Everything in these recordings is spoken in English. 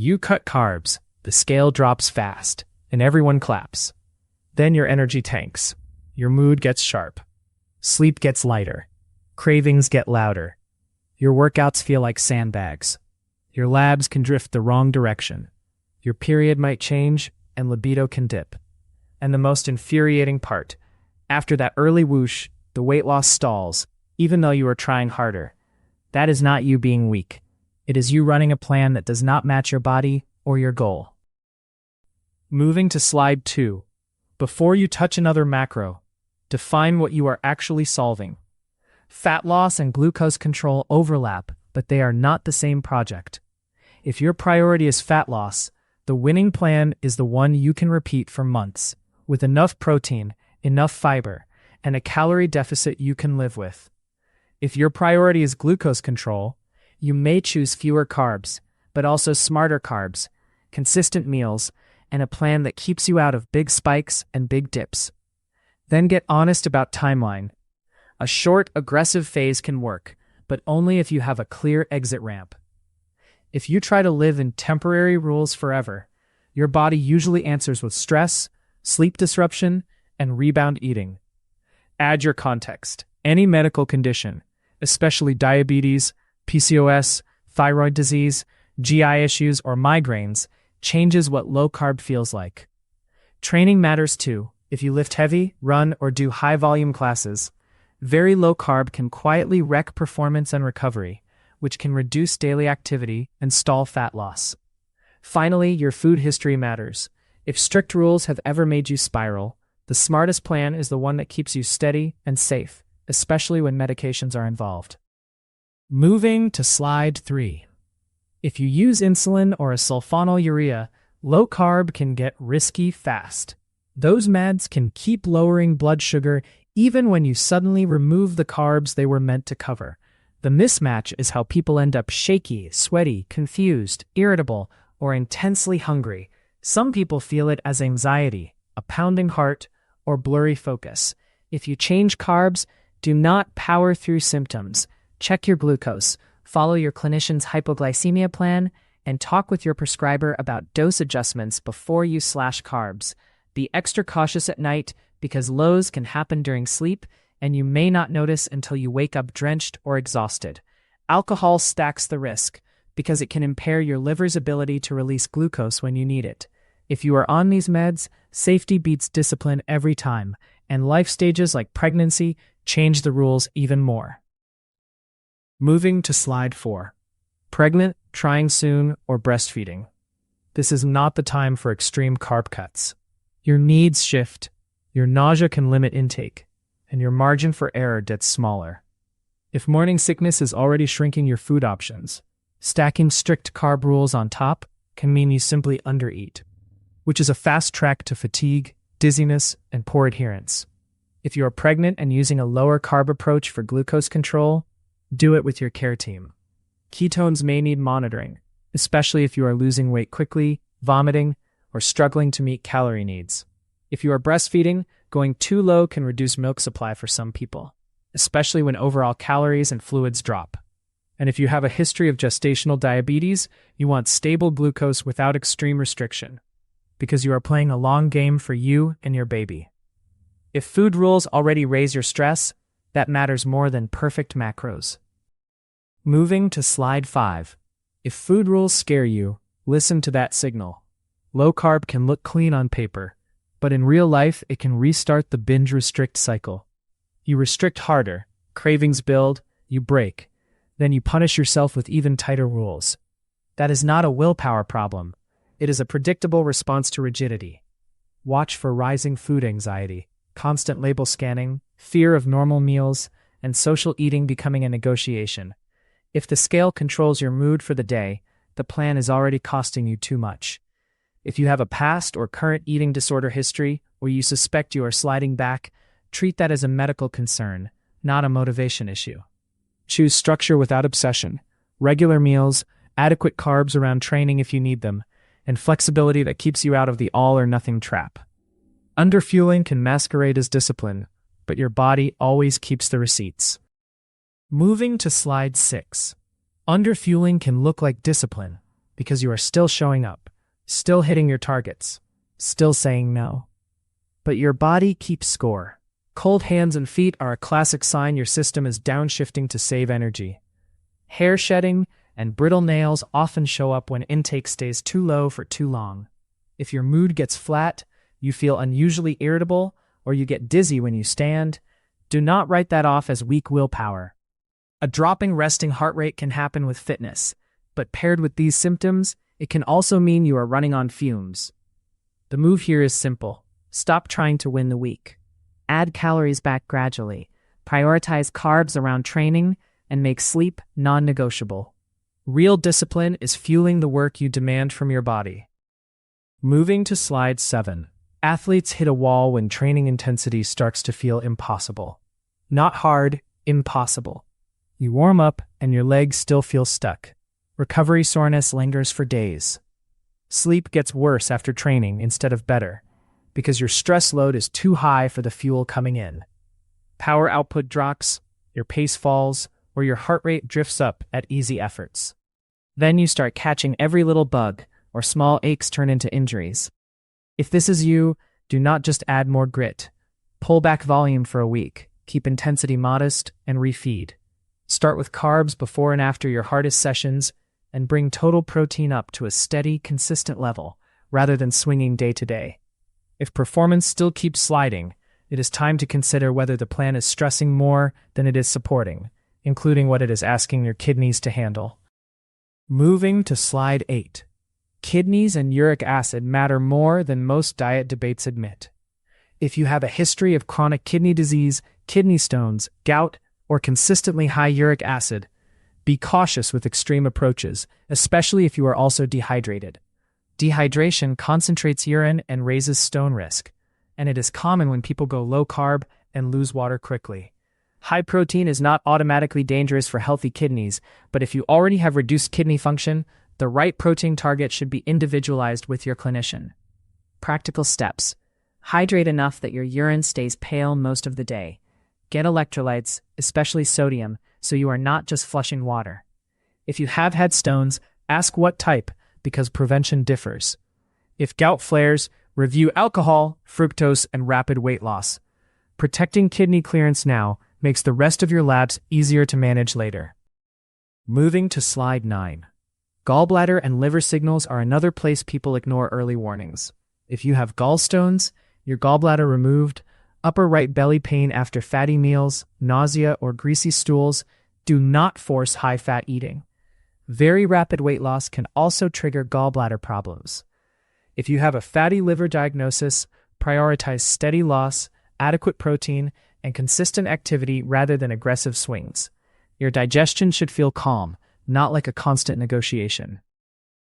You cut carbs, the scale drops fast, and everyone claps. Then your energy tanks. Your mood gets sharp. Sleep gets lighter. Cravings get louder. Your workouts feel like sandbags. Your labs can drift the wrong direction. Your period might change, and libido can dip. And the most infuriating part, after that early whoosh, the weight loss stalls, even though you are trying harder. That is not you being weak. It is you running a plan that does not match your body or your goal. Moving to slide 2. Before you touch another macro, define what you are actually solving. Fat loss and glucose control overlap, but they are not the same project. If your priority is fat loss, the winning plan is the one you can repeat for months, with enough protein, enough fiber, and a calorie deficit you can live with. If your priority is glucose control, you may choose fewer carbs, but also smarter carbs, consistent meals, and a plan that keeps you out of big spikes and big dips. Then get honest about timeline. A short, aggressive phase can work, but only if you have a clear exit ramp. If you try to live in temporary rules forever, your body usually answers with stress, sleep disruption, and rebound eating. Add your context. Any medical condition, especially diabetes, PCOS, thyroid disease, GI issues, or migraines, changes what low-carb feels like. Training matters too. If you lift heavy, run, or do high-volume classes, very low-carb can quietly wreck performance and recovery, which can reduce daily activity and stall fat loss. Finally, your food history matters. If strict rules have ever made you spiral, the smartest plan is the one that keeps you steady and safe, especially when medications are involved. Moving to slide 3. If you use insulin or a sulfonylurea, low carb can get risky fast. Those meds can keep lowering blood sugar even when you suddenly remove the carbs they were meant to cover. The mismatch is how people end up shaky, sweaty, confused, irritable, or intensely hungry. Some people feel it as anxiety, a pounding heart, or blurry focus. If you change carbs, do not power through symptoms. Check your glucose, follow your clinician's hypoglycemia plan, and talk with your prescriber about dose adjustments before you slash carbs. Be extra cautious at night because lows can happen during sleep, and you may not notice until you wake up drenched or exhausted. Alcohol stacks the risk because it can impair your liver's ability to release glucose when you need it. If you are on these meds, safety beats discipline every time, and life stages like pregnancy change the rules even more. Moving to slide 4. Pregnant, trying soon, or breastfeeding. This is not the time for extreme carb cuts. Your needs shift, your nausea can limit intake, and your margin for error gets smaller. If morning sickness is already shrinking your food options, stacking strict carb rules on top can mean you simply undereat, which is a fast track to fatigue, dizziness, and poor adherence. If you are pregnant and using a lower carb approach for glucose control, do it with your care team. Ketones may need monitoring, especially if you are losing weight quickly, vomiting, or struggling to meet calorie needs. If you are breastfeeding, going too low can reduce milk supply for some people, especially when overall calories and fluids drop. And if you have a history of gestational diabetes, you want stable glucose without extreme restriction, because you are playing a long game for you and your baby. If food rules already raise your stress, that matters more than perfect macros. Moving to slide 5. If food rules scare you, listen to that signal. Low carb can look clean on paper, but in real life it can restart the binge-restrict cycle. You restrict harder, cravings build, you break, then you punish yourself with even tighter rules. That is not a willpower problem. It is a predictable response to rigidity. Watch for rising food anxiety, constant label scanning, fear of normal meals, and social eating becoming a negotiation. If the scale controls your mood for the day, the plan is already costing you too much. If you have a past or current eating disorder history, or you suspect you are sliding back, treat that as a medical concern, not a motivation issue. Choose structure without obsession, regular meals, adequate carbs around training if you need them, and flexibility that keeps you out of the all-or-nothing trap. Underfueling can masquerade as discipline, but your body always keeps the receipts. Moving to slide 6. Underfueling can look like discipline, because you are still showing up, still hitting your targets, still saying no. But your body keeps score. Cold hands and feet are a classic sign your system is downshifting to save energy. Hair shedding and brittle nails often show up when intake stays too low for too long. If your mood gets flat, you feel unusually irritable, or you get dizzy when you stand, do not write that off as weak willpower. A dropping resting heart rate can happen with fitness, but paired with these symptoms, it can also mean you are running on fumes. The move here is simple. Stop trying to win the week. Add calories back gradually. Prioritize carbs around training, and make sleep non-negotiable. Real discipline is fueling the work you demand from your body. Moving to slide 7. Athletes hit a wall when training intensity starts to feel impossible. Not hard, impossible. You warm up and your legs still feel stuck. Recovery soreness lingers for days. Sleep gets worse after training instead of better, because your stress load is too high for the fuel coming in. Power output drops, your pace falls, or your heart rate drifts up at easy efforts. Then you start catching every little bug, or small aches turn into injuries. If this is you, do not just add more grit. Pull back volume for a week, keep intensity modest, and refeed. Start with carbs before and after your hardest sessions, and bring total protein up to a steady, consistent level, rather than swinging day to day. If performance still keeps sliding, it is time to consider whether the plan is stressing more than it is supporting, including what it is asking your kidneys to handle. Moving to slide 8. Kidneys and uric acid matter more than most diet debates admit. If you have a history of chronic kidney disease, kidney stones, gout, or consistently high uric acid, be cautious with extreme approaches, especially if you are also dehydrated. Dehydration concentrates urine and raises stone risk, and it is common when people go low carb and lose water quickly. High protein is not automatically dangerous for healthy kidneys, but if you already have reduced kidney function, the right protein target should be individualized with your clinician. Practical steps. Hydrate enough that your urine stays pale most of the day. Get electrolytes, especially sodium, so you are not just flushing water. If you have had stones, ask what type, because prevention differs. If gout flares, review alcohol, fructose, and rapid weight loss. Protecting kidney clearance now makes the rest of your labs easier to manage later. Moving to slide 9. Gallbladder and liver signals are another place people ignore early warnings. If you have gallstones, your gallbladder removed, upper right belly pain after fatty meals, nausea, or greasy stools, do not force high-fat eating. Very rapid weight loss can also trigger gallbladder problems. If you have a fatty liver diagnosis, prioritize steady loss, adequate protein, and consistent activity rather than aggressive swings. Your digestion should feel calm, not like a constant negotiation.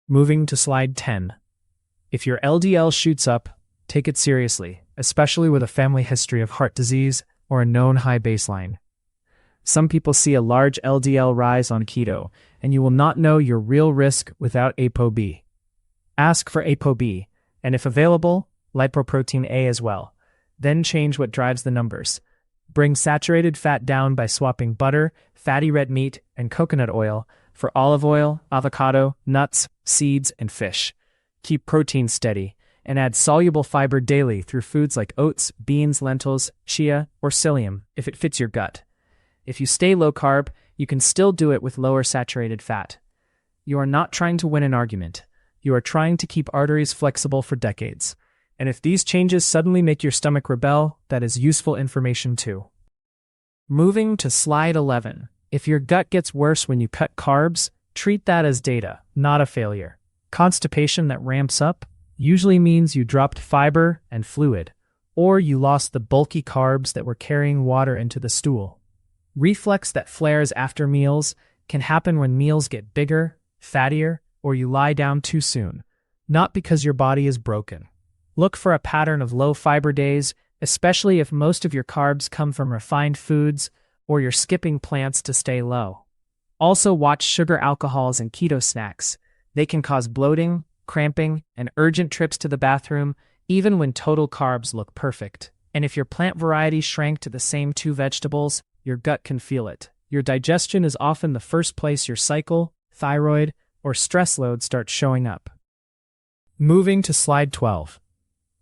Moving to slide 10. If your LDL shoots up, take it seriously, especially with a family history of heart disease or a known high baseline. Some people see a large LDL rise on keto, and you will not know your real risk without ApoB. Ask for ApoB, and if available, lipoprotein A as well. Then change what drives the numbers. Bring saturated fat down by swapping butter, fatty red meat, and coconut oil for olive oil, avocado, nuts, seeds, and fish. Keep protein steady, and add soluble fiber daily through foods like oats, beans, lentils, chia, or psyllium if it fits your gut. If you stay low carb, you can still do it with lower saturated fat. You are not trying to win an argument. You are trying to keep arteries flexible for decades. And if these changes suddenly make your stomach rebel, that is useful information too. Moving to slide 11. If your gut gets worse when you cut carbs, treat that as data, not a failure. Constipation that ramps up usually means you dropped fiber and fluid, or you lost the bulky carbs that were carrying water into the stool. Reflux that flares after meals can happen when meals get bigger, fattier, or you lie down too soon, not because your body is broken. Look for a pattern of low-fiber days, especially if most of your carbs come from refined foods or you're skipping plants to stay low. Also watch sugar alcohols and keto snacks. They can cause bloating, cramping, and urgent trips to the bathroom, even when total carbs look perfect. And if your plant variety shrank to the same 2 vegetables, your gut can feel it. Your digestion is often the first place your cycle, thyroid, or stress load starts showing up. Moving to slide 12.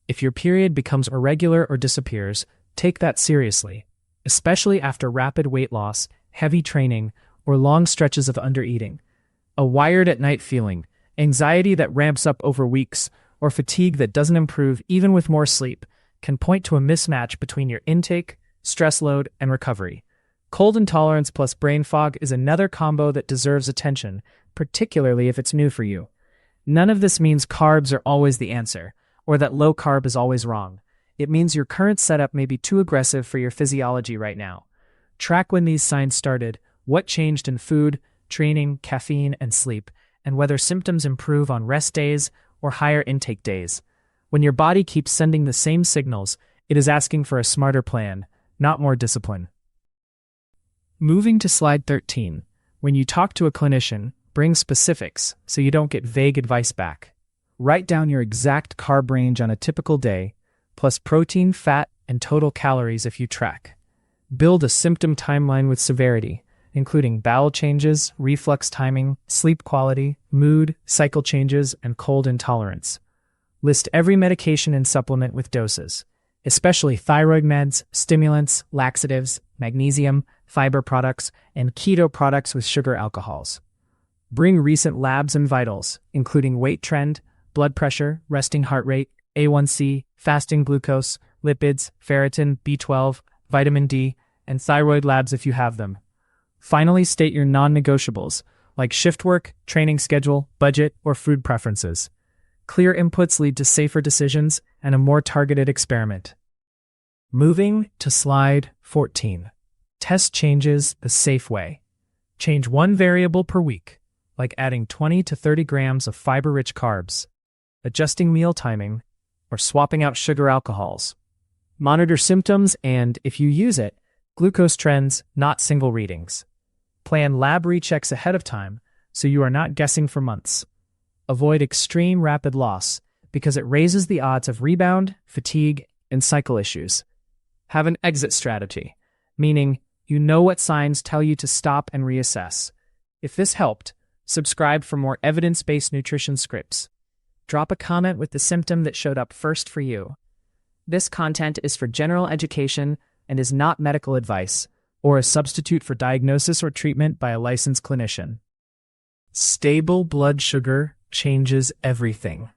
If your period becomes irregular or disappears, take that seriously, especially after rapid weight loss, heavy training, or long stretches of undereating. A wired-at-night feeling, anxiety that ramps up over weeks, or fatigue that doesn't improve even with more sleep can point to a mismatch between your intake, stress load, and recovery. Cold intolerance plus brain fog is another combo that deserves attention, particularly if it's new for you. None of this means carbs are always the answer, or that low carb is always wrong. It means your current setup may be too aggressive for your physiology right now. Track when these signs started, what changed in food, training, caffeine, and sleep, and whether symptoms improve on rest days or higher intake days. When your body keeps sending the same signals, it is asking for a smarter plan, not more discipline. Moving to slide 13. When you talk to a clinician, bring specifics so you don't get vague advice back. Write down your exact carb range on a typical day, plus protein, fat, and total calories if you track. Build a symptom timeline with severity, including bowel changes, reflux timing, sleep quality, mood, cycle changes, and cold intolerance. List every medication and supplement with doses, especially thyroid meds, stimulants, laxatives, magnesium, fiber products, and keto products with sugar alcohols. Bring recent labs and vitals, including weight trend, blood pressure, resting heart rate, A1C, fasting glucose, lipids, ferritin, B12, vitamin D, and thyroid labs if you have them. Finally, state your non-negotiables, like shift work, training schedule, budget, or food preferences. Clear inputs lead to safer decisions and a more targeted experiment. Moving to slide 14. Test changes the safe way. Change one variable per week, like adding 20 to 30 grams of fiber-rich carbs, adjusting meal timing, or swapping out sugar alcohols. Monitor symptoms and, if you use it, glucose trends, not single readings. Plan lab rechecks ahead of time so you are not guessing for months. Avoid extreme rapid loss because it raises the odds of rebound, fatigue, and cycle issues. Have an exit strategy, meaning you know what signs tell you to stop and reassess. If this helped, subscribe for more evidence-based nutrition scripts. Drop a comment with the symptom that showed up first for you. This content is for general education and is not medical advice or a substitute for diagnosis or treatment by a licensed clinician. Stable blood sugar changes everything.